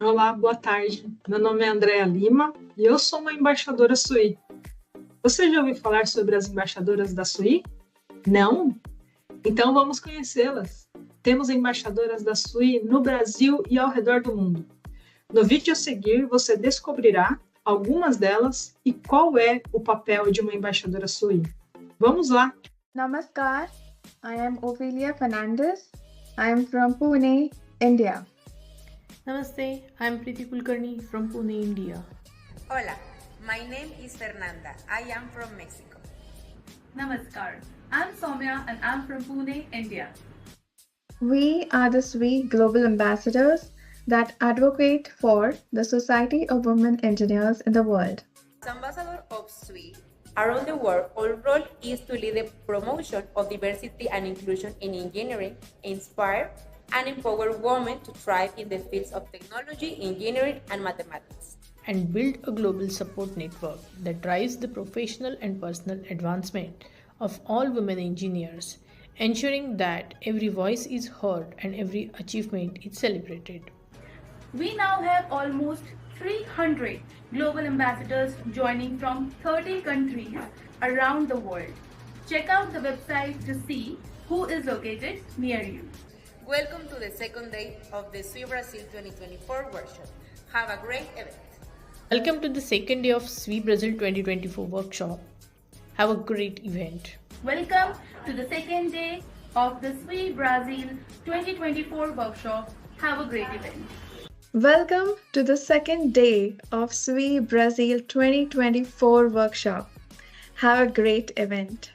Olá, boa tarde. Meu nome é Andréa Lima e eu sou uma embaixadora SWE. Você já ouviu falar sobre as embaixadoras da SWE? Não? Então vamos conhecê-las. Temos embaixadoras da SWE no Brasil e ao redor do mundo. No vídeo a seguir, você descobrirá algumas delas e qual é o papel de uma embaixadora SWE. Vamos lá! Namaskar, I am Ophelia Fernandez. I am from Pune, India. Namaste, I am Preeti Kulkarni from Pune, India. Hola, my name is Fernanda. I am from Mexico. Namaskar, I am Soumya and I am from Pune, India. We are the SWE Global Ambassadors that advocate for the Society of Women Engineers in the world. As ambassador of SWE around the world, our role is to lead the promotion of diversity and inclusion in engineering, inspire and empower women to thrive in the fields of technology, engineering, and mathematics. And build a global support network that drives the professional and personal advancement of all women engineers, ensuring that every voice is heard and every achievement is celebrated. We now have almost 300 global ambassadors joining from 30 countries around the world. Check out the website to see who is located near you. Welcome to the second day of the SWE Brasil 2024 workshop. Have a great event. Welcome to the second day of SWE Brasil 2024 workshop. Have a great event. Welcome to the second day of the SWE Brasil 2024 workshop. Have a great event. Welcome to the second day of SWE Brasil 2024 workshop. Have a great event.